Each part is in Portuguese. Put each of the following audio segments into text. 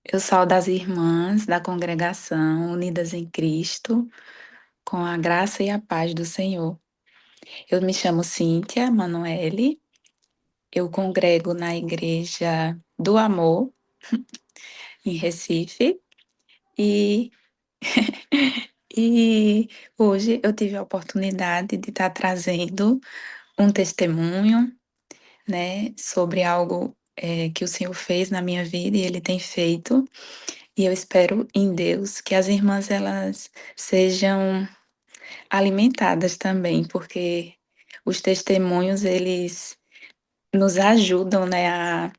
Eu saúdo as irmãs da congregação Unidas em Cristo, com a graça e a paz do Senhor. Eu me chamo Cíntia Manoele, eu congrego na Igreja do Amor, em Recife, e, e hoje eu tive a oportunidade de estar trazendo um testemunho, né, sobre algo que o Senhor fez na minha vida e Ele tem feito, e eu espero em Deus que as irmãs elas sejam alimentadas também, porque os testemunhos, eles nos ajudam, né,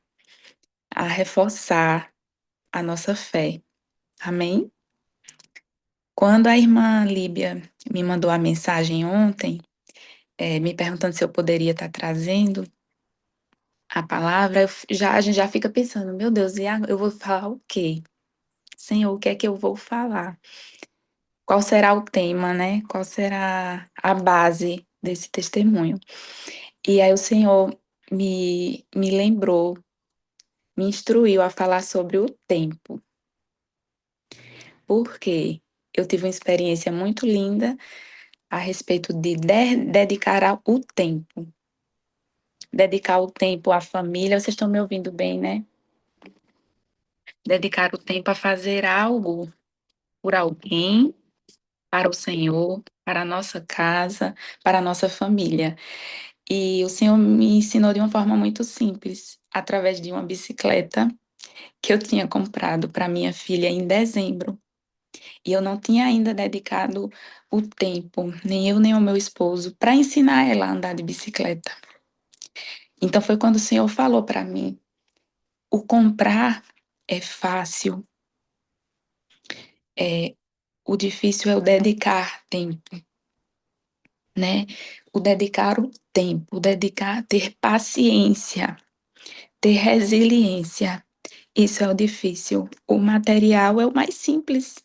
a reforçar a nossa fé. Amém? Quando a irmã Líbia me mandou a mensagem ontem, me perguntando se eu poderia estar trazendo a palavra, a gente já fica pensando, meu Deus, e agora eu vou falar o quê? Senhor, o que é que eu vou falar? Qual será o tema, né? Qual será a base desse testemunho? E aí o Senhor me lembrou, me instruiu a falar sobre o tempo, porque eu tive uma experiência muito linda a respeito de dedicar o tempo. Dedicar o tempo à família, vocês estão me ouvindo bem, né? Dedicar o tempo a fazer algo por alguém, para o Senhor, para a nossa casa, para a nossa família. E o Senhor me ensinou de uma forma muito simples, através de uma bicicleta que eu tinha comprado para minha filha em dezembro. E eu não tinha ainda dedicado o tempo, nem eu nem o meu esposo, para ensinar ela a andar de bicicleta. Então foi quando o Senhor falou para mim: o comprar é fácil, o difícil é o dedicar tempo, né? O dedicar o tempo, o dedicar, ter paciência, ter resiliência. Isso é o difícil. O material é o mais simples,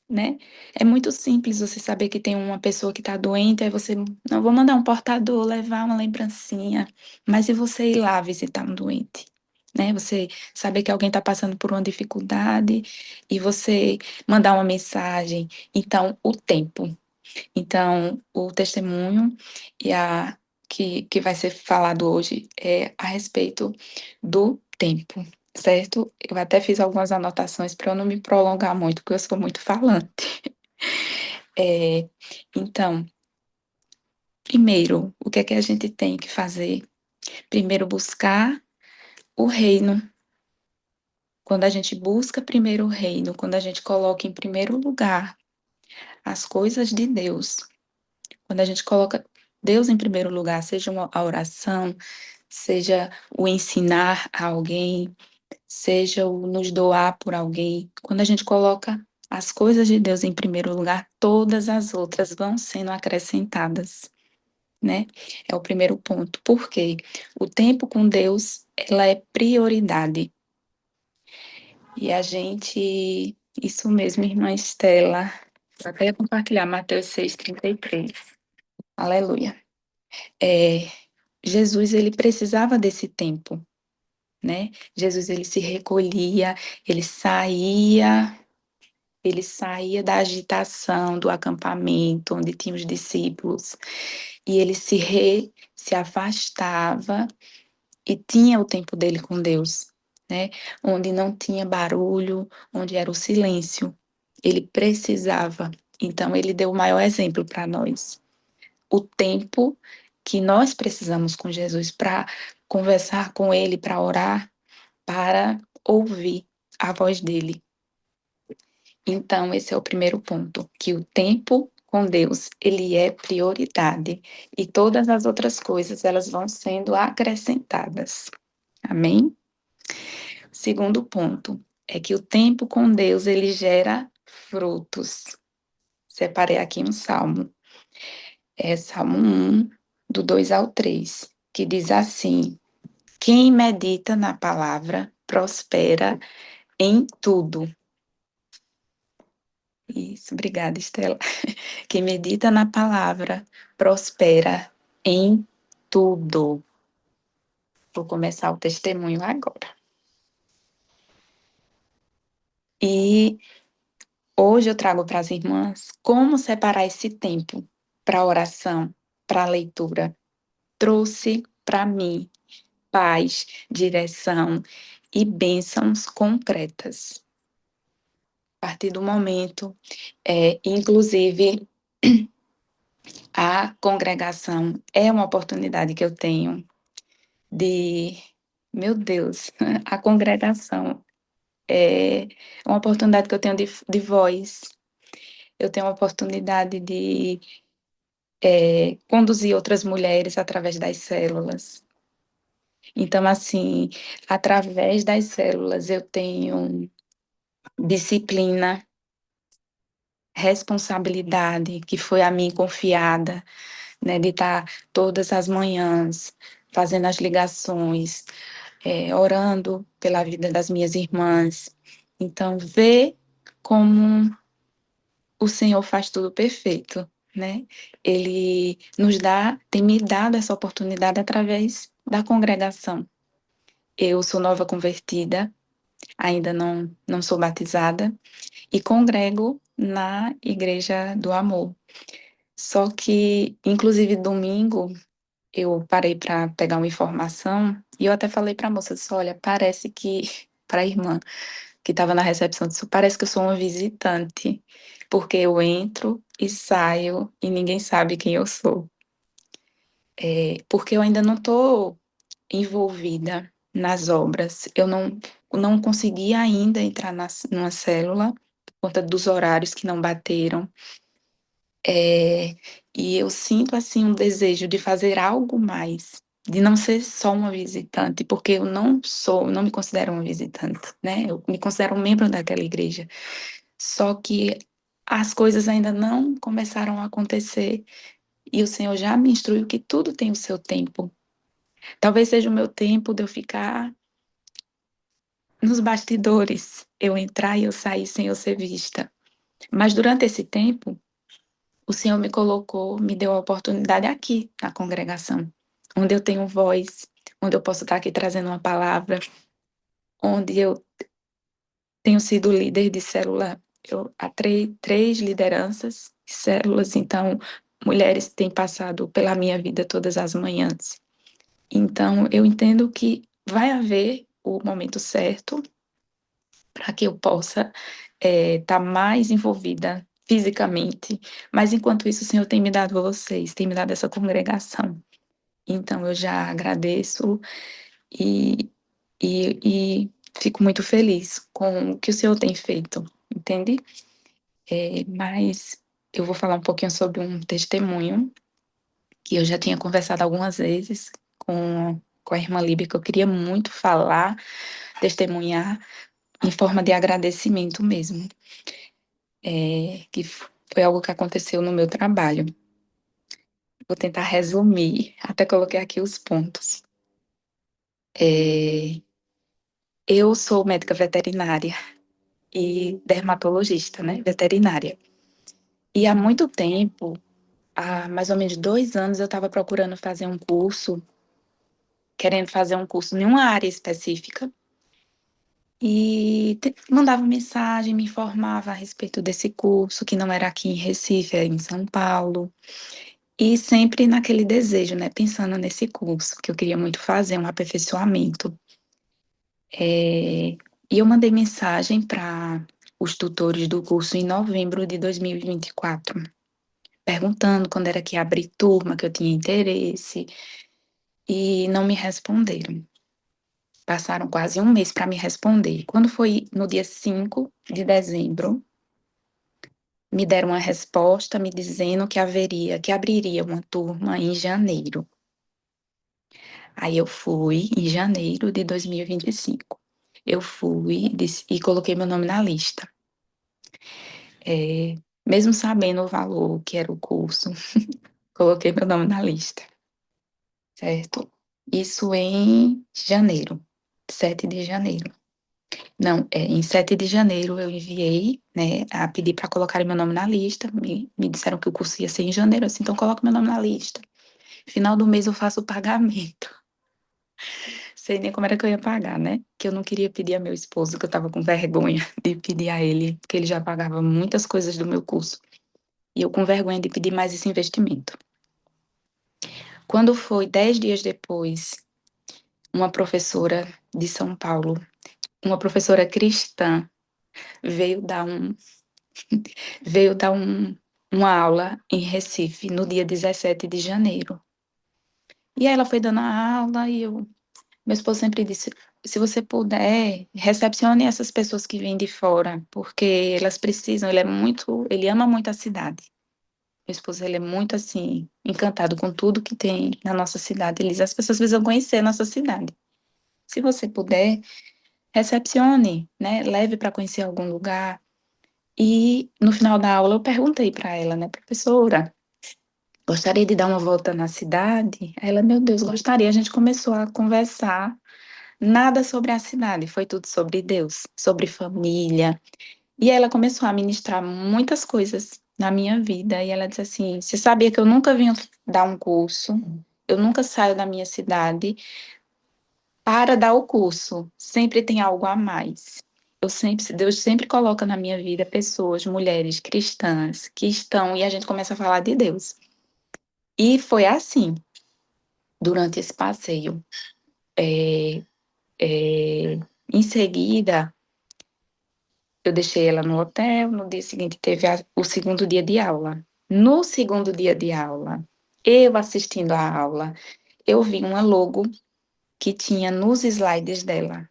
né? É muito simples você saber que tem uma pessoa que está doente, aí você, não vou mandar um portador levar uma lembrancinha, mas e você ir lá visitar um doente, né? Você saber que alguém está passando por uma dificuldade e você mandar uma mensagem. Então, o tempo. Então, o testemunho e a que vai ser falado hoje é a respeito do tempo, certo? Eu até fiz algumas anotações para eu não me prolongar muito, porque eu sou muito falante. É, então, primeiro, o que é que a gente tem que fazer? Primeiro, buscar o reino. Quando a gente busca primeiro o reino, quando a gente coloca em primeiro lugar as coisas de Deus, quando a gente coloca Deus em primeiro lugar, seja a oração, seja o ensinar a alguém, seja o nos doar por alguém, quando a gente coloca as coisas de Deus em primeiro lugar, todas as outras vão sendo acrescentadas, né? É o primeiro ponto. Por quê? O tempo com Deus, ela é prioridade. E a gente, isso mesmo, irmã Estela, vou até compartilhar Mateus 6:33. Aleluia. É, Jesus, ele precisava desse tempo, né? Jesus, ele se recolhia, ele saía, ele saía da agitação do acampamento onde tinham os discípulos e ele se afastava e tinha o tempo dele com Deus, né? Onde não tinha barulho, onde era o silêncio. Ele precisava. Então, ele deu o maior exemplo para nós. O tempo que nós precisamos com Jesus para conversar com ele, para orar, para ouvir a voz dele. Então, esse é o primeiro ponto, que o tempo com Deus, ele é prioridade e todas as outras coisas, elas vão sendo acrescentadas. Amém? Segundo ponto é que o tempo com Deus, ele gera frutos. Separei aqui um salmo. É Salmo 1, do 2 ao 3, que diz assim: quem medita na palavra prospera em tudo. Isso, obrigada, Estela. Quem medita na palavra prospera em tudo. Vou começar o testemunho agora. E hoje eu trago para as irmãs como separar esse tempo para oração, para leitura. Trouxe para mim paz, direção e bênçãos concretas. A partir do momento, inclusive, a congregação é uma oportunidade que eu tenho de, meu Deus, a congregação é uma oportunidade que eu tenho de voz, eu tenho a oportunidade de conduzir outras mulheres através das células. Então, assim, através das células eu tenho disciplina, responsabilidade que foi a mim confiada, né, de estar todas as manhãs fazendo as ligações, orando pela vida das minhas irmãs. Então, ver como o Senhor faz tudo perfeito, né? Ele tem me dado essa oportunidade através da congregação. Eu sou nova convertida, ainda não sou batizada, e congrego na Igreja do Amor. Só que, inclusive, domingo, eu parei para pegar uma informação e eu até falei para a moça, disse, olha, parece que, para a irmã que estava na recepção, disse, parece que eu sou uma visitante, porque eu entro e saio e ninguém sabe quem eu sou. Porque eu ainda não estou envolvida nas obras, eu não consegui ainda entrar numa célula, por conta dos horários que não bateram. E eu sinto assim um desejo de fazer algo mais, de não ser só uma visitante, porque eu não me considero uma visitante, né? Eu me considero um membro daquela igreja. Só que as coisas ainda não começaram a acontecer e o Senhor já me instruiu que tudo tem o seu tempo. Talvez seja o meu tempo de eu ficar nos bastidores, eu entrar e eu sair sem eu ser vista. Mas durante esse tempo, o Senhor me colocou, me deu a oportunidade aqui na congregação, onde eu tenho voz, onde eu posso estar aqui trazendo uma palavra, onde eu tenho sido líder de célula, há três lideranças de células, então mulheres têm passado pela minha vida todas as manhãs. Então eu entendo que vai haver o momento certo para que eu possa estar mais envolvida fisicamente, mas enquanto isso o Senhor tem me dado a vocês, tem me dado essa congregação. Então eu já agradeço e, e fico muito feliz com o que o Senhor tem feito, entende? Mas eu vou falar um pouquinho sobre um testemunho que eu já tinha conversado algumas vezes com a irmã Líbia, que eu queria muito falar, testemunhar, em forma de agradecimento mesmo. Que foi algo que aconteceu no meu trabalho. Vou tentar resumir, até coloquei aqui os pontos. Eu sou médica veterinária e dermatologista, né, veterinária. E há muito tempo, há mais ou menos 2 anos, eu estava procurando fazer um curso, querendo fazer um curso em uma área específica, e mandava mensagem, me informava a respeito desse curso, que não era aqui em Recife, era em São Paulo. E sempre naquele desejo, né, pensando nesse curso, que eu queria muito fazer, um aperfeiçoamento. E eu mandei mensagem para os tutores do curso em novembro de 2024, perguntando quando era que ia abrir turma, que eu tinha interesse, e não me responderam. Passaram quase um mês para me responder. Quando foi no dia 5 de dezembro, me deram uma resposta me dizendo que abriria uma turma em janeiro. Aí eu fui em janeiro de 2025. Eu fui e coloquei meu nome na lista. Mesmo sabendo o valor que era o curso, coloquei meu nome na lista, certo? Isso em janeiro, 7 de janeiro. Não, em 7 de janeiro eu enviei, né, a pedir para colocar meu nome na lista. Me disseram que o curso ia ser em janeiro, assim, então coloca meu nome na lista. Final do mês eu faço o pagamento. sei nem como era que eu ia pagar, né, que eu não queria pedir a meu esposo, que eu estava com vergonha de pedir a ele, porque ele já pagava muitas coisas do meu curso, e eu com vergonha de pedir mais esse investimento. Quando foi 10 dias depois, uma professora de São Paulo, uma professora cristã, veio dar um veio dar uma aula em Recife no dia 17 de janeiro. E aí ela foi dando a aula e meu esposo sempre disse: "Se você puder, recepcione essas pessoas que vêm de fora, porque elas precisam", ele ama muito a cidade. Meu esposo, ele é muito, assim, encantado com tudo que tem na nossa cidade. Ele diz: "As pessoas precisam conhecer a nossa cidade. Se você puder, recepcione, né, leve para conhecer algum lugar". E no final da aula eu perguntei para ela, né: "Professora, gostaria de dar uma volta na cidade?". Aí ela: "Meu Deus, gostaria". A gente começou a conversar, nada sobre a cidade, foi tudo sobre Deus, sobre família. E aí ela começou a ministrar muitas coisas na minha vida, e ela disse assim: "Você sabia que eu nunca vim dar um curso, eu nunca saio da minha cidade para dar o curso, sempre tem algo a mais. Deus sempre coloca na minha vida pessoas, mulheres cristãs que estão", e a gente começa a falar de Deus. E foi assim, durante esse passeio. Eh em seguida, eu deixei ela no hotel, no dia seguinte teve o segundo dia de aula. No segundo dia de aula, eu assistindo à aula, eu vi uma logo que tinha nos slides dela.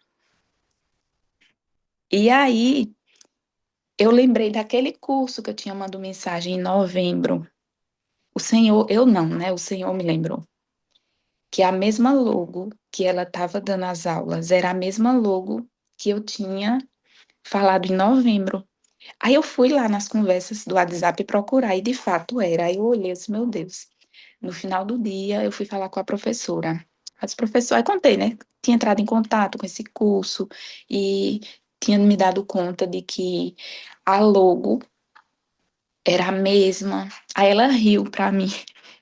E aí, eu lembrei daquele curso que eu tinha mandado mensagem em novembro. O Senhor, eu não, né, o Senhor me lembrou, que a mesma logo que ela estava dando as aulas, era a mesma logo que eu tinha falado em novembro. Aí eu fui lá nas conversas do WhatsApp procurar, e de fato era. Aí eu olhei e disse: "Meu Deus". No final do dia, eu fui falar com a professora. Eu disse: "Professora", aí contei, né, tinha entrado em contato com esse curso e tinha me dado conta de que a logo era a mesma. Aí ela riu pra mim.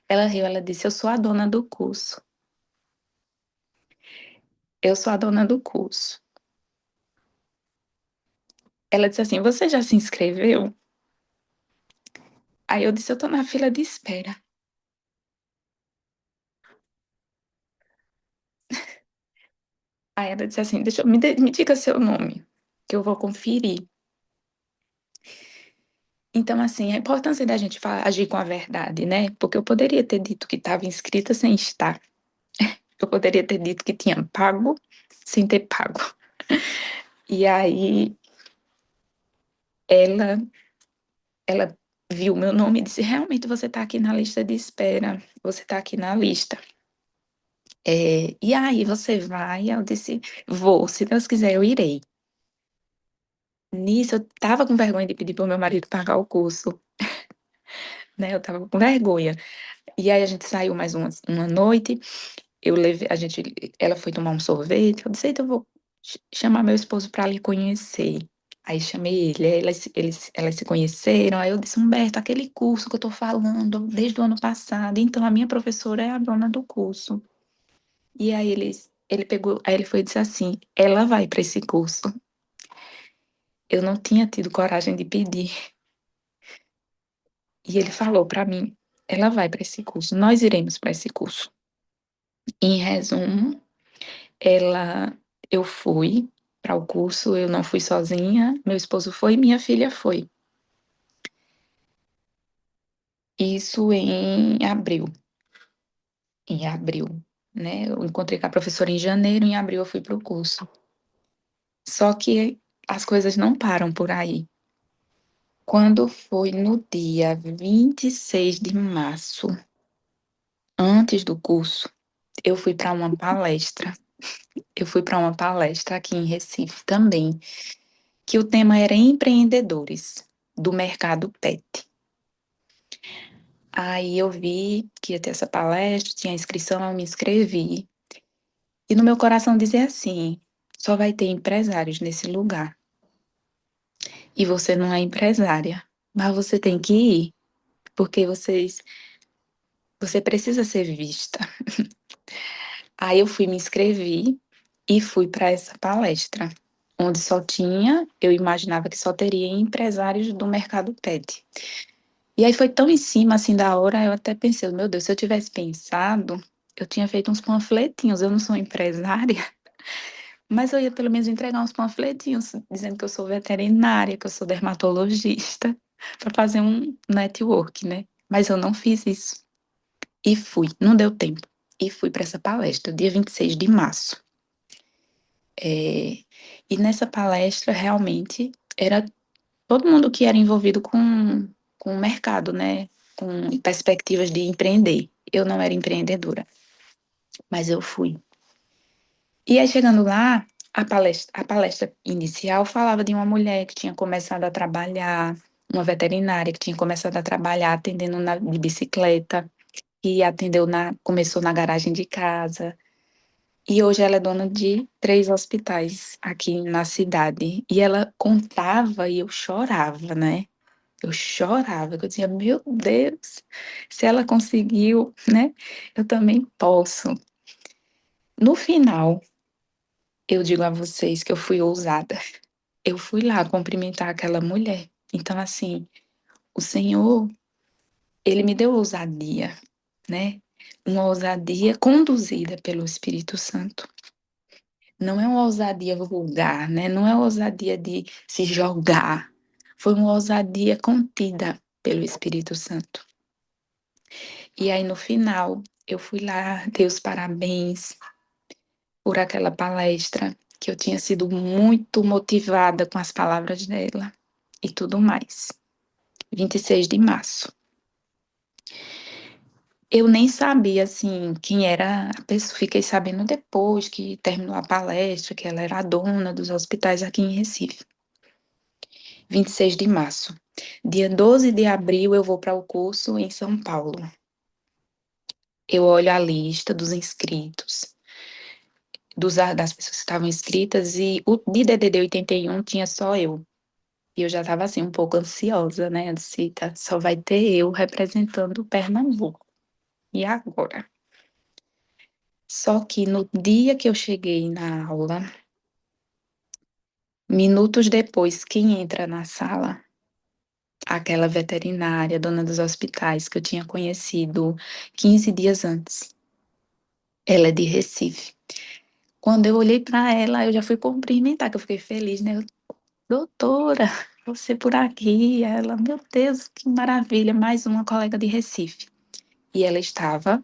Ela riu, ela disse: "Eu sou a dona do curso. Eu sou a dona do curso". Ela disse assim: "Você já se inscreveu?". Aí eu disse: "Eu tô na fila de espera". Aí ela disse assim: "Deixa eu me diga seu nome, que eu vou conferir". Então, assim, a importância da gente agir com a verdade, né, porque eu poderia ter dito que estava inscrita sem estar. Eu poderia ter dito que tinha pago, sem ter pago. E aí ela ela viu meu nome e disse: "Realmente você está aqui na lista de espera, você está aqui na lista. E aí você vai?". Eu disse: "Vou, se Deus quiser eu irei". Nisso eu estava com vergonha de pedir para o meu marido pagar o curso, né, eu estava com vergonha. E aí a gente saiu mais uma noite, eu levei a gente ela foi tomar um sorvete, eu disse: "Eita, eu vou chamar meu esposo para lhe conhecer". Aí chamei ele, aí elas se conheceram, aí eu disse: "Humberto, aquele curso que eu tô falando desde o ano passado, então a minha professora é a dona do curso". E aí ele pegou, aí ele foi e disse assim: "Ela vai para esse curso". Eu não tinha tido coragem de pedir, e ele falou para mim: "Ela vai para esse curso, nós iremos para esse curso". Em resumo, ela eu fui para o curso, eu não fui sozinha, meu esposo foi e minha filha foi. Isso em abril, né, eu encontrei com a professora em janeiro, em abril eu fui para o curso. Só que as coisas não param por aí. Quando foi no dia 26 de março, antes do curso, eu fui para uma palestra. Eu fui para uma palestra aqui em Recife também, que o tema era empreendedores do mercado pet. Aí eu vi que ia ter essa palestra, tinha inscrição, eu me inscrevi. E no meu coração dizia assim: "Só vai ter empresários nesse lugar, e você não é empresária, mas você tem que ir, porque você precisa ser vista". Aí eu fui, me inscrevi, e fui para essa palestra, onde eu imaginava que só teria empresários do mercado pet. E aí foi tão em cima, assim, da hora, eu até pensei: "Meu Deus, se eu tivesse pensado, eu tinha feito uns panfletinhos, eu não sou empresária, mas eu ia pelo menos entregar uns panfletinhos dizendo que eu sou veterinária, que eu sou dermatologista, para fazer um network, né". Mas eu não fiz isso. E fui, não deu tempo. E fui para essa palestra, dia 26 de março. E nessa palestra, realmente, era todo mundo que era envolvido com o mercado, né, com perspectivas de empreender. Eu não era empreendedora, mas eu fui. E aí chegando lá, a palestra inicial falava de uma mulher que tinha começado a trabalhar, uma veterinária que tinha começado a trabalhar atendendo de bicicleta, e começou na garagem de casa. E hoje ela é dona de 3 hospitais aqui na cidade. E ela contava e eu chorava, né. Eu chorava, que eu dizia: "Meu Deus, se ela conseguiu, né, eu também posso". No final, eu digo a vocês que eu fui ousada. Eu fui lá cumprimentar aquela mulher. Então, assim, o Senhor, ele me deu ousadia, né, uma ousadia conduzida pelo Espírito Santo. Não é uma ousadia vulgar, né, não é uma ousadia de se jogar, foi uma ousadia contida pelo Espírito Santo. E aí no final, eu fui lá, dei os parabéns por aquela palestra, que eu tinha sido muito motivada com as palavras dela e tudo mais. 26 de março. Eu nem sabia, assim, quem era a pessoa, fiquei sabendo depois que terminou a palestra, que ela era a dona dos hospitais aqui em Recife. 26 de março. Dia 12 de abril eu vou para o curso em São Paulo. Eu olho a lista dos inscritos, das pessoas que estavam inscritas, e o de DDD 81 tinha só eu. E eu já estava, assim, um pouco ansiosa, né, eu disse: "Eita, só vai ter eu representando Pernambuco, e agora?". Só que no dia que eu cheguei na aula, minutos depois, quem entra na sala? Aquela veterinária, dona dos hospitais, que eu tinha conhecido 15 dias antes. Ela é de Recife. Quando eu olhei para ela, eu já fui cumprimentar, que eu fiquei feliz, né, eu: "Doutora, você por aqui?". Ela: "Meu Deus, que maravilha, mais uma colega de Recife". E ela estava,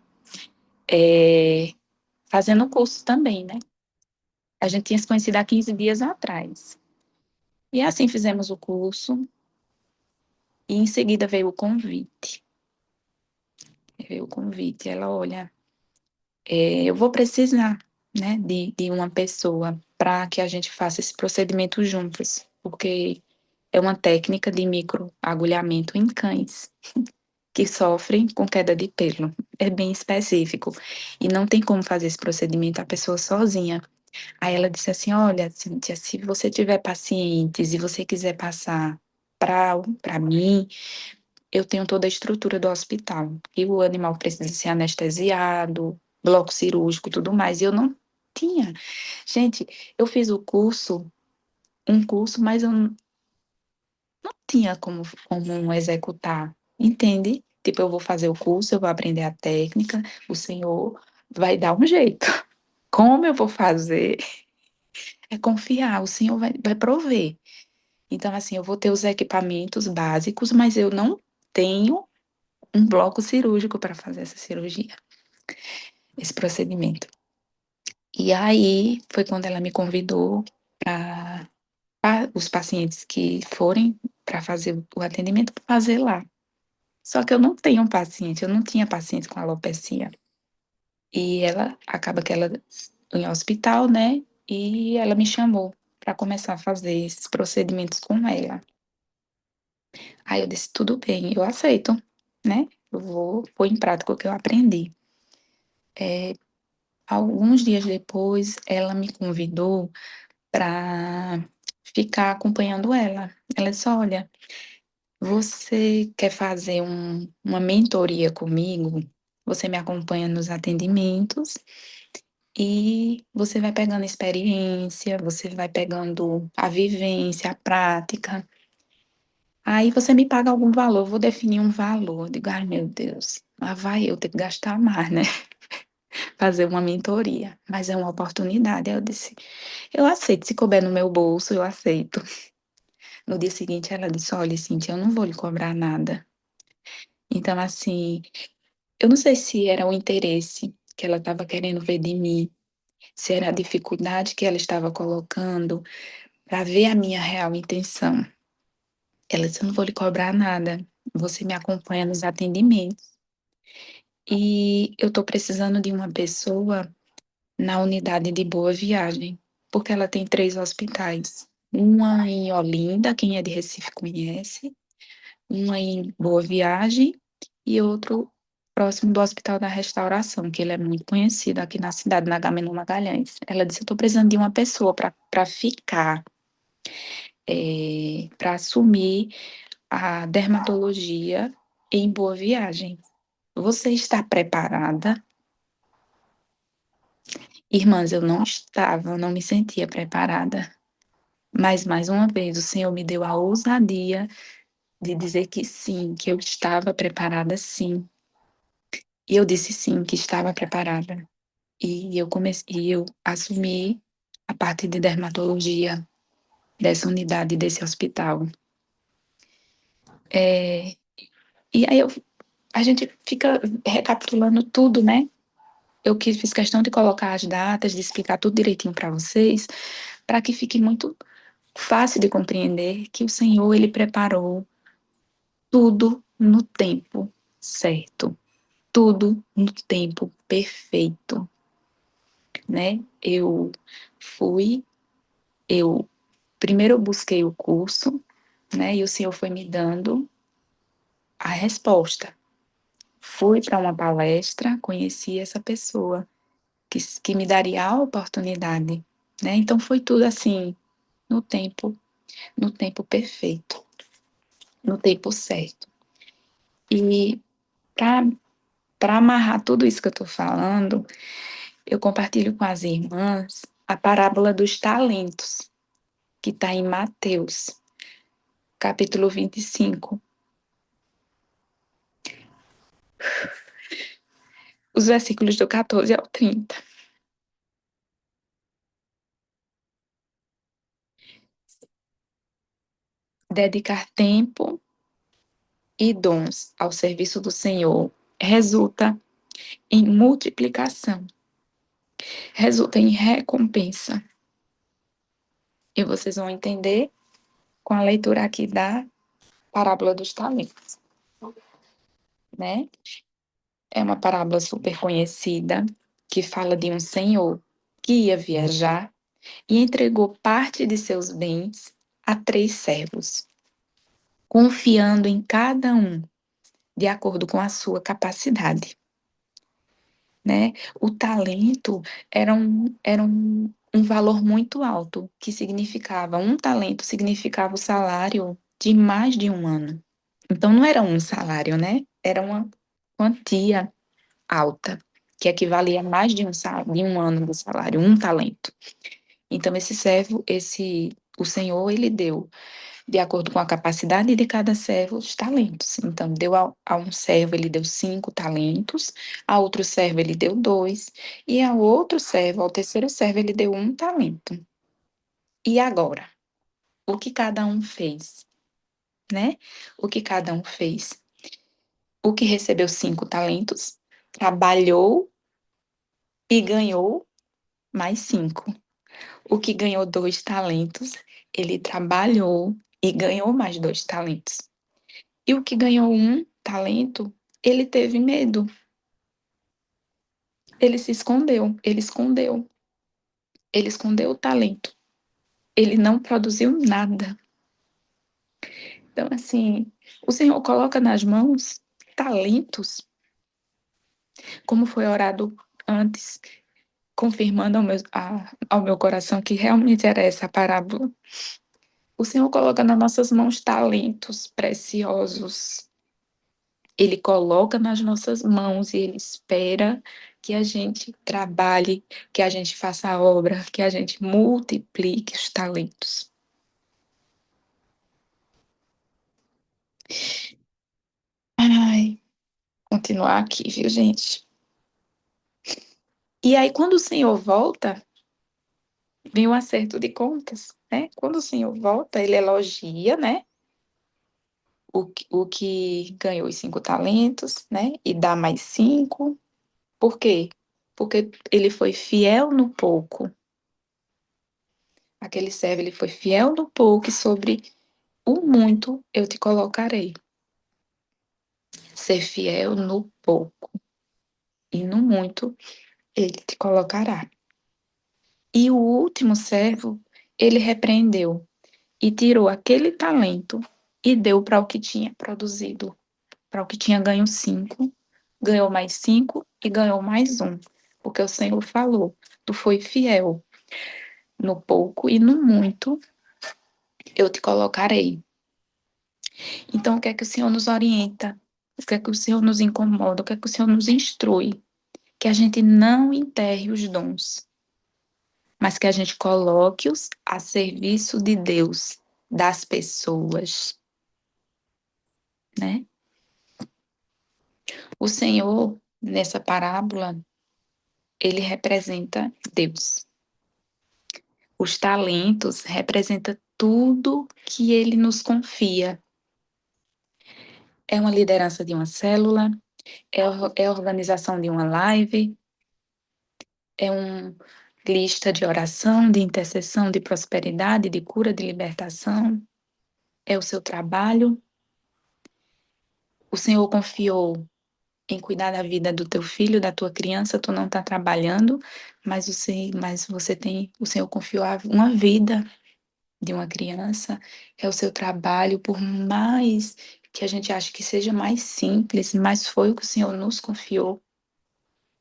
eh, fazendo o curso também, né. A gente tinha se conhecido há 15 dias atrás. E assim fizemos o curso, e em seguida veio o convite. Veio o convite, ela: "Olha, eu vou precisar, né, de uma pessoa para que a gente faça esse procedimento juntas, porque é uma técnica de microagulhamento em cães que sofrem com queda de pelo. É bem específico e não tem como fazer esse procedimento a pessoa sozinha". Aí ela disse assim: "Olha, Cíntia, se você tiver pacientes e você quiser passar para mim, eu tenho toda a estrutura do hospital, e o animal precisa ser anestesiado, bloco cirúrgico, tudo mais", e eu não tinha. Gente, eu fiz um curso, mas eu não tinha como executar, entende? Tipo, eu vou fazer o curso, eu vou aprender a técnica, o senhor vai dar um jeito. Como eu vou fazer é confiar, o senhor vai prover. Então, assim, eu vou ter os equipamentos básicos, mas eu não tenho um bloco cirúrgico para fazer essa cirurgia, esse procedimento. E aí foi quando ela me convidou para os pacientes que forem para fazer o atendimento, fazer lá. Só que eu não tenho paciente, eu não tinha paciente com alopecia. E ela acaba que ela em hospital, né, e ela me chamou para começar a fazer esses procedimentos com ela. Aí eu disse: "Tudo bem, eu aceito, né, eu vou pôr em prática o que eu aprendi". Alguns dias depois, ela me convidou para ficar acompanhando ela. Ela disse: "Olha, você quer fazer uma mentoria comigo? Você me acompanha nos atendimentos e você vai pegando experiência, você vai pegando a vivência, a prática. Aí você me paga algum valor, eu vou definir um valor. Eu digo: "Ai, meu Deus, lá vai eu ter que gastar mais, né, fazer uma mentoria", mas é uma oportunidade. Aí eu disse: "Eu aceito, se couber no meu bolso, eu aceito". No dia seguinte ela disse: "Olha, Cíntia, eu não vou lhe cobrar nada". Então, assim, eu não sei se era o interesse que ela estava querendo ver de mim, se era a dificuldade que ela estava colocando para ver a minha real intenção. Ela disse: "Eu não vou lhe cobrar nada, você me acompanha nos atendimentos e eu estou precisando de uma pessoa na unidade de Boa Viagem", porque ela tem 3 hospitais, uma em Olinda, quem é de Recife conhece, uma em Boa Viagem e outro próximo do Hospital da Restauração, que ele é muito conhecido aqui na cidade, na Agamenon Magalhães. Ela disse: "Eu estou precisando de uma pessoa para ficar, para assumir a dermatologia em Boa Viagem. Você está preparada?". Irmãs, eu não estava, eu não me sentia preparada, mas mais uma vez o Senhor me deu a ousadia de dizer que sim, que eu estava preparada sim. E eu disse sim, que estava preparada. E eu assumi a parte de dermatologia dessa unidade, desse hospital. Eh, e aí a gente fica recapitulando tudo, né. Eu que fiz questão de colocar as datas, de explicar tudo direitinho para vocês, para que fique muito fácil de compreender que o Senhor, ele preparou tudo no tempo certo, tudo no tempo perfeito, né. Fui eu primeiro eu busquei o curso, né, e o Senhor foi me dando a resposta. Fui para uma palestra, conheci essa pessoa que me daria a oportunidade, né, então foi tudo assim, no tempo no tempo perfeito, no tempo certo. E para amarrar tudo isso que eu estou falando, eu compartilho com as irmãs a parábola dos talentos, que está em Mateus, capítulo 25, os versículos do 14 ao 30. Dedicar tempo e dons ao serviço do Senhor resulta em multiplicação, resulta em recompensa. E vocês vão entender com a leitura aqui da parábola dos talentos, né. É uma parábola super conhecida, que fala de um senhor que ia viajar e entregou parte de seus bens a 3 servos, confiando em cada um, de acordo com a sua capacidade, né. O talento era um valor muito alto, que significava um talento significava o salário de mais de um ano. Então não era um salário, né, era uma quantia alta, que equivalia a mais de um ano de salário, um talento. Então o Senhor, ele deu, de acordo com a capacidade de cada servo, os talentos. Então deu a um servo, ele deu 5 talentos, a outro servo ele deu 2 e ao outro servo, ao terceiro servo, ele deu um talento. E agora, o que cada um fez, né, o que cada um fez? O que recebeu 5 talentos, trabalhou e ganhou mais 5. O que ganhou 2 talentos, ele trabalhou e ganhou mais 2 talentos. E o que ganhou um talento, ele teve medo, ele se escondeu, ele escondeu o talento, ele não produziu nada. Então, assim, o Senhor coloca nas mãos talentos, como foi orado antes, confirmando ao meu coração que realmente era essa a parábola. O Senhor coloca nas nossas mãos talentos preciosos. Ele coloca nas nossas mãos e ele espera que a gente trabalhe, que a gente faça a obra, que a gente multiplique os talentos. Ai, continuar aqui, viu, gente? E aí, quando o Senhor volta, vem o acerto de contas, né? Quando o Senhor volta, ele elogia, né? O que ganhou os 5 talentos, né? E dá mais 5. Por quê? Porque ele foi fiel no pouco. Aquele servo, ele foi fiel no pouco e sobre o muito eu te colocarei. Ser fiel no pouco e no muito ele te colocará. E o último servo, ele repreendeu e tirou aquele talento e deu para o que tinha produzido, para o que tinha ganho 5, ganhou mais 5 e ganhou mais um. Porque o Senhor falou: tu foi fiel no pouco e no muito eu te colocarei. Então, o que é que o Senhor nos orienta? O que é que o Senhor nos incomoda? O que é que o Senhor nos instrui? Que a gente não enterre os dons, mas que a gente coloque-os a serviço de Deus, das pessoas, né? O Senhor, nessa parábola, ele representa Deus. Os talentos representam tudo que ele nos confia. É uma liderança de uma célula, é a organização de uma live, é uma lista de oração, de intercessão, de prosperidade, de cura, de libertação, é o seu trabalho. O Senhor confiou em cuidar da vida do teu filho, da tua criança, tu não está trabalhando, mas você tem, o Senhor confiou uma vida de uma criança, é o seu trabalho, por mais que a gente ache que seja mais simples, mas foi o que o Senhor nos confiou.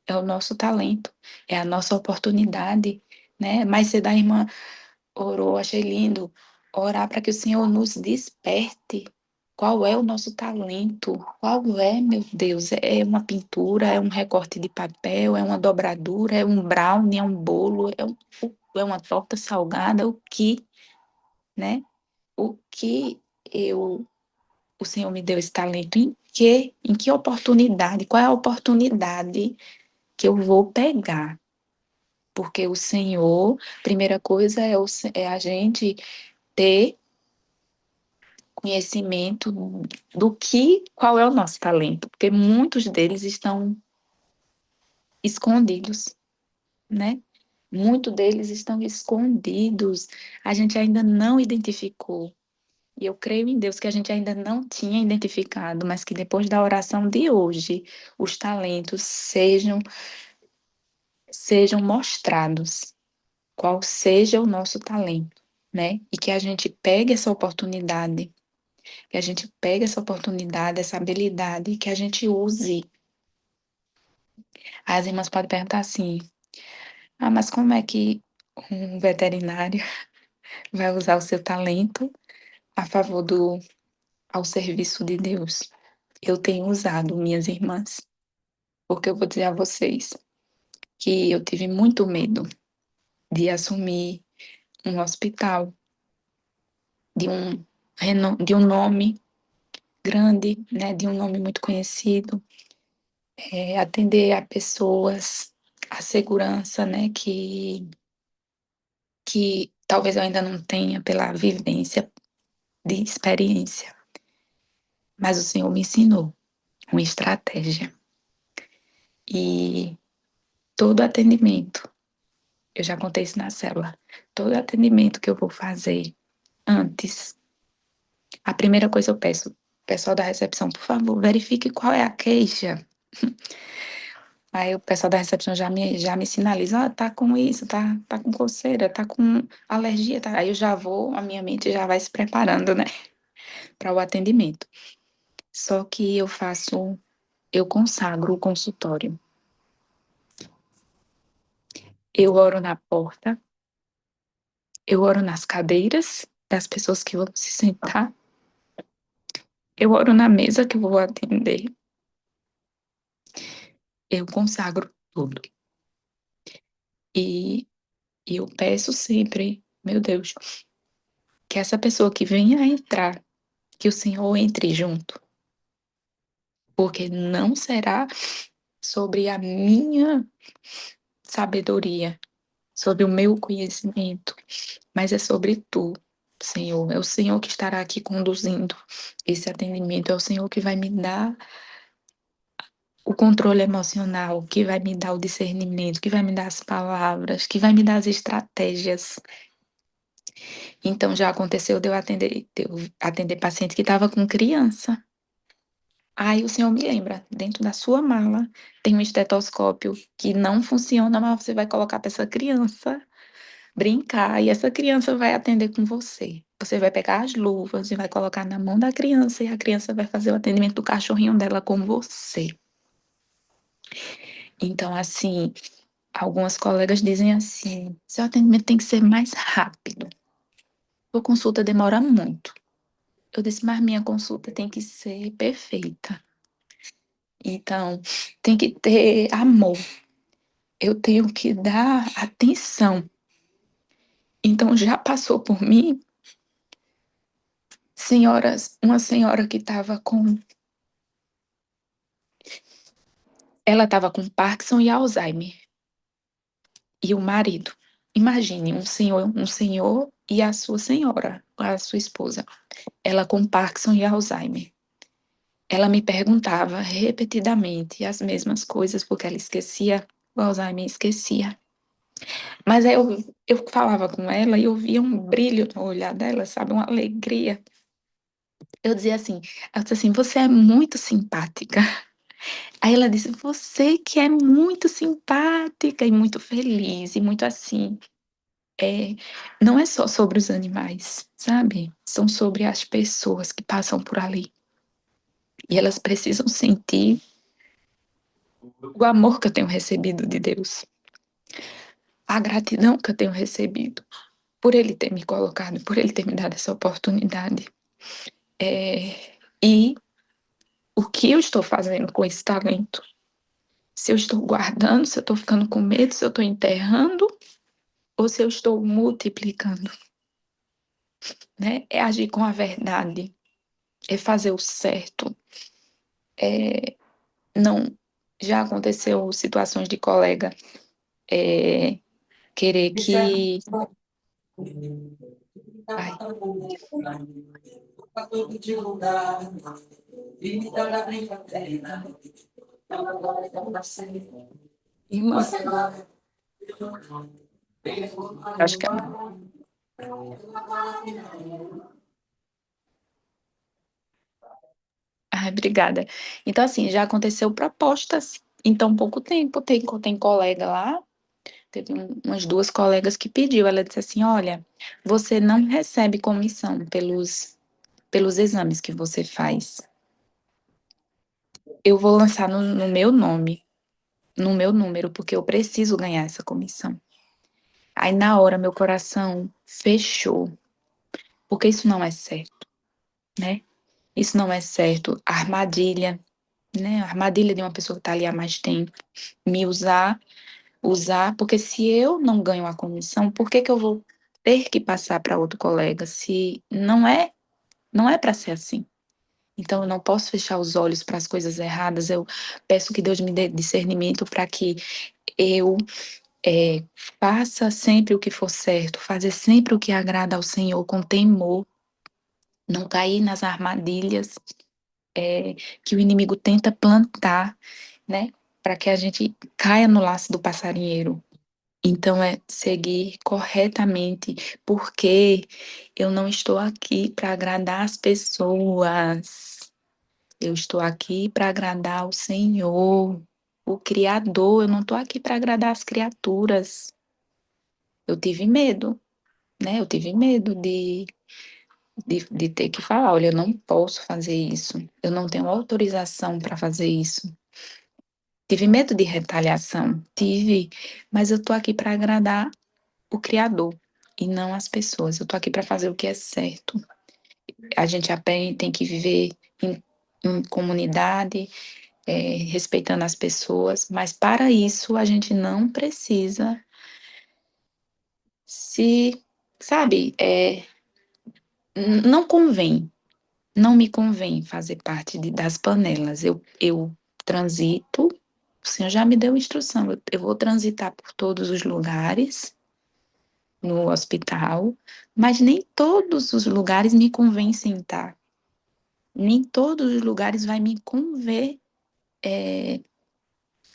É o nosso talento, é a nossa oportunidade, né? Mais cedo a irmã orou, achei lindo, orar para que o Senhor nos desperte. Qual é o nosso talento? Qual é, meu Deus? É uma pintura, é um recorte de papel, é uma dobradura, é um brownie, é um bolo, é uma torta salgada, o que, né? O que o Senhor me deu esse talento? Em que oportunidade? Qual é a oportunidade que eu vou pegar? Porque o Senhor, primeira coisa é a gente ter conhecimento qual é o nosso talento, porque muitos deles estão escondidos, né? Muitos deles estão escondidos, a gente ainda não identificou. E eu creio em Deus que a gente ainda não tinha identificado, mas que depois da oração de hoje, os talentos sejam mostrados, qual seja o nosso talento, né? E que a gente pegue essa oportunidade, essa habilidade, que a gente use. As irmãs podem perguntar assim: ah, mas como é que um veterinário vai usar o seu talento a favor ao serviço de Deus? Eu tenho usado, minhas irmãs, porque eu vou dizer a vocês que eu tive muito medo de assumir um hospital, de um nome grande, né, de um nome muito conhecido, atender a pessoas, a segurança, né, que talvez eu ainda não tenha pela vivência de experiência, mas o Senhor me ensinou uma estratégia. E todo atendimento, eu já contei isso na célula, todo atendimento que eu vou fazer antes, a primeira coisa eu peço, pessoal da recepção, por favor, verifique qual é a queixa. Aí o pessoal da recepção já me sinaliza, tá com isso, tá com coceira, tá com alergia, tá? Aí eu já vou, a minha mente já vai se preparando, né, para o atendimento. Só que eu consagro o consultório. Eu oro na porta, eu oro nas cadeiras das pessoas que vão se sentar, eu oro na mesa que eu vou atender, eu consagro tudo. E eu peço sempre, meu Deus, que essa pessoa que venha a entrar, que o Senhor entre junto, porque não será sobre a minha sabedoria, sobre o meu conhecimento, mas é sobre tu, Senhor. É o Senhor que estará aqui conduzindo esse atendimento, é o Senhor que vai me dar o controle emocional, que vai me dar o discernimento, que vai me dar as palavras, que vai me dar as estratégias. Então já aconteceu de eu atender paciente que estava com criança. Aí o senhor me lembra, dentro da sua mala tem um estetoscópio que não funciona, mas você vai colocar para essa criança brincar e essa criança vai atender com você. Você vai pegar as luvas e vai colocar na mão da criança e a criança vai fazer o atendimento do cachorrinho dela com você. Então, assim, algumas colegas dizem assim: seu atendimento tem que ser mais rápido. Sua consulta demora muito. Eu disse, mas minha consulta tem que ser perfeita. Então, tem que ter amor. Eu tenho que dar atenção. Então, já passou por mim, uma senhora que estava com. Ela estava com Parkinson e Alzheimer. E o marido. Imagine, um senhor e a sua senhora, a sua esposa. Ela com Parkinson e Alzheimer. Ela me perguntava repetidamente as mesmas coisas, porque ela esquecia, o Alzheimer esquecia. Mas aí eu falava com ela e eu via um brilho no olhar dela, sabe, uma alegria. Eu dizia assim, ela disse assim, você é muito simpática. Aí ela disse, você que é muito simpática e muito feliz e muito assim. É, não é só sobre os animais, sabe? São sobre as pessoas que passam por ali. E elas precisam sentir o amor que eu tenho recebido de Deus, a gratidão que eu tenho recebido por Ele ter me colocado, por Ele ter me dado essa oportunidade. E o que eu estou fazendo com esse talento? Se eu estou guardando, se eu estou ficando com medo, se eu estou enterrando, ou se eu estou multiplicando, né? É agir com a verdade, é fazer o certo, é não. Já aconteceu situações de colega é, querer que. Ai, irmã, acho que. Ai, obrigada. Então, assim, já aconteceu propostas em tão pouco tempo. Tem colega lá, teve umas duas colegas que pediu. Ela disse assim: olha, você não recebe comissão pelos exames que você faz. Eu vou lançar no meu nome, no meu número, porque eu preciso ganhar essa comissão. Aí, na hora, meu coração fechou, porque isso não é certo, né? Isso não é certo. Armadilha, né? Armadilha de uma pessoa que está ali há mais tempo. Me usar, porque se eu não ganho a comissão, por que que eu vou ter que passar para outro colega se não é para ser assim? Então eu não posso fechar os olhos para as coisas erradas. Eu peço que Deus me dê discernimento para que eu faça sempre o que for certo, fazer sempre o que agrada ao Senhor com temor, não cair nas armadilhas que o inimigo tenta plantar, né? Para que a gente caia no laço do passarinheiro. Então, é seguir corretamente, porque eu não estou aqui para agradar as pessoas. Eu estou aqui para agradar o Senhor, o Criador. Eu não estou aqui para agradar as criaturas. Eu tive medo, né? Eu tive medo de ter que falar: olha, eu não posso fazer isso. Eu não tenho autorização para fazer isso. Tive medo de retaliação, tive, mas eu estou aqui para agradar o Criador e não as pessoas. Eu tô aqui para fazer o que é certo. A gente aprende, tem que viver em comunidade, respeitando as pessoas, mas para isso a gente não precisa se, sabe, não convém, não me convém fazer parte das panelas. Eu transito, o Senhor já me deu instrução, eu vou transitar por todos os lugares no hospital, mas nem todos os lugares me convém sentar. Nem todos os lugares vai me conver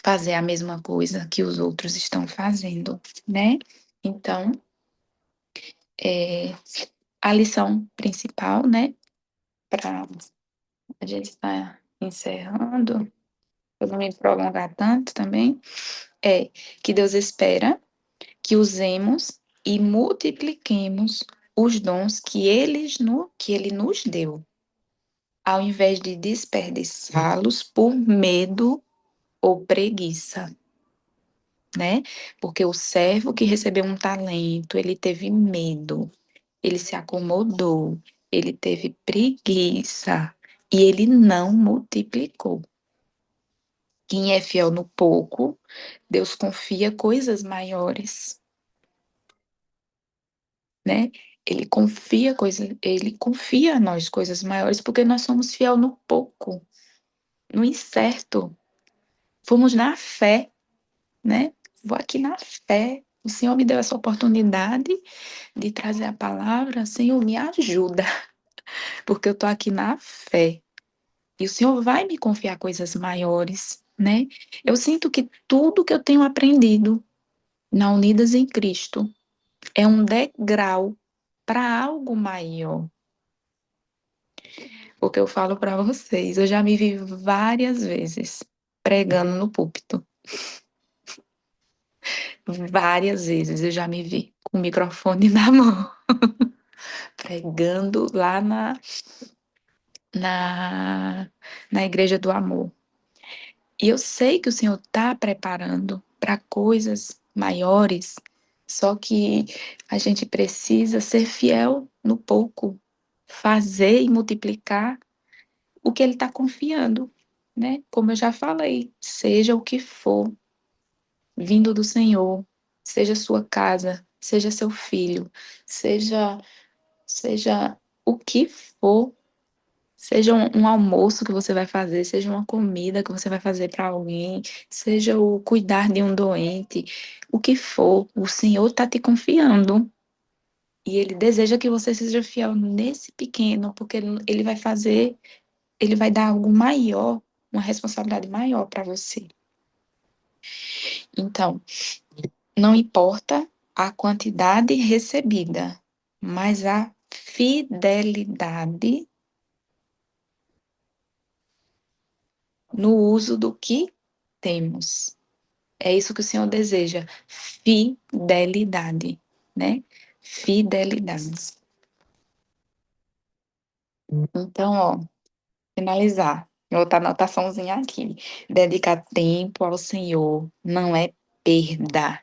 fazer a mesma coisa que os outros estão fazendo, né? Então, é, a lição principal, né, para a gente estar encerrando, para não me prolongar tanto também, é que Deus espera que usemos e multipliquemos os dons que Ele nos deu, ao invés de desperdiçá-los por medo ou preguiça, né? Porque o servo que recebeu um talento, ele teve medo, ele se acomodou, ele teve preguiça e ele não multiplicou. Quem é fiel no pouco, Deus confia coisas maiores, né? Ele confia a nós coisas maiores porque nós somos fiel no pouco, no incerto. Fomos na fé, né? Vou aqui na fé. O Senhor me deu essa oportunidade de trazer a palavra. Senhor, me ajuda, porque eu tô aqui na fé. E o Senhor vai me confiar coisas maiores, né? Eu sinto que tudo que eu tenho aprendido na Unidas em Cristo é um degrau para algo maior. Porque eu falo para vocês, eu já me vi várias vezes pregando no púlpito. Várias vezes eu já me vi com o microfone na mão, pregando lá na, na Igreja do Amor. E eu sei que o Senhor está preparando para coisas maiores, só que a gente precisa ser fiel no pouco, fazer e multiplicar o que Ele está confiando, né? Como eu já falei, seja o que for, vindo do Senhor, seja sua casa, seja seu filho, seja, seja o que for, seja um almoço que você vai fazer, seja uma comida que você vai fazer para alguém, seja o cuidar de um doente, o que for, o Senhor está te confiando. E Ele deseja que você seja fiel nesse pequeno, porque Ele vai fazer, Ele vai dar algo maior, uma responsabilidade maior para você. Então, não importa a quantidade recebida, mas a fidelidade no uso do que temos. É isso que o Senhor deseja, fidelidade, né? Fidelidade. Então, ó, finalizar. Outra anotaçãozinha aqui. Dedicar tempo ao Senhor não é perda.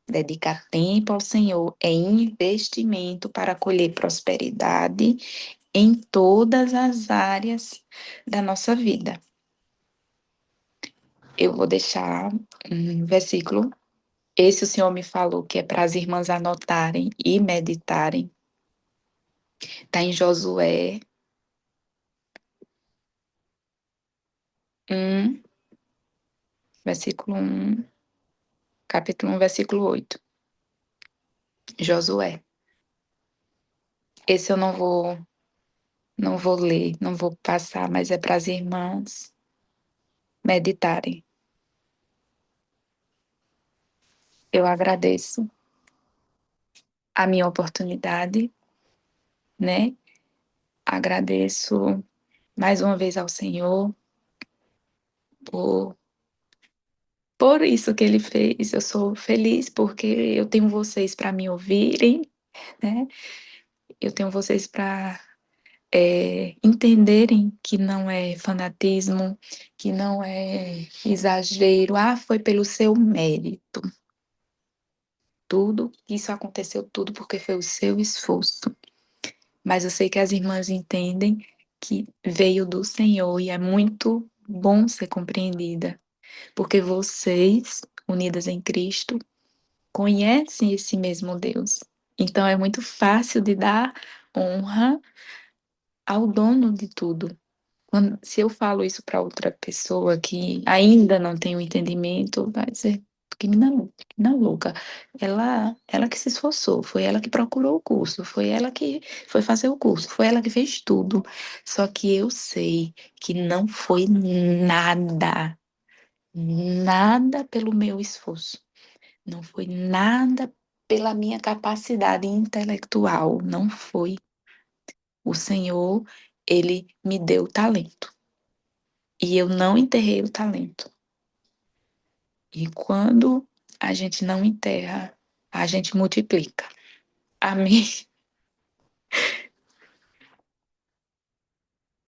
Dedicar tempo ao Senhor é investimento para colher prosperidade em todas as áreas da nossa vida. Eu vou deixar um versículo. Esse o Senhor me falou que é para as irmãs anotarem e meditarem. Está em Josué 1, versículo 1, capítulo 1, versículo 8. Josué. Esse eu não vou ler, não vou passar, mas é para as irmãs meditarem. Eu agradeço a minha oportunidade, né? Agradeço mais uma vez ao Senhor por, por isso que Ele fez. Eu sou feliz porque eu tenho vocês para me ouvirem, né? Eu tenho vocês para entenderem que não é fanatismo, que não é exagero. Ah, foi pelo seu mérito. Tudo, isso aconteceu tudo porque foi o seu esforço. Mas eu sei que as irmãs entendem que veio do Senhor e é muito bom ser compreendida, porque vocês, unidas em Cristo, conhecem esse mesmo Deus. Então é muito fácil de dar honra ao dono de tudo. Se eu falo isso para outra pessoa que ainda não tem o entendimento, vai dizer, que menina louca. Ela que se esforçou, foi ela que procurou o curso, foi ela que foi fazer o curso, foi ela que fez tudo. Só que eu sei que não foi nada, nada pelo meu esforço. Não foi nada pela minha capacidade intelectual, não foi. O Senhor, ele me deu talento. E eu não enterrei o talento. E quando a gente não enterra, a gente multiplica. Amém?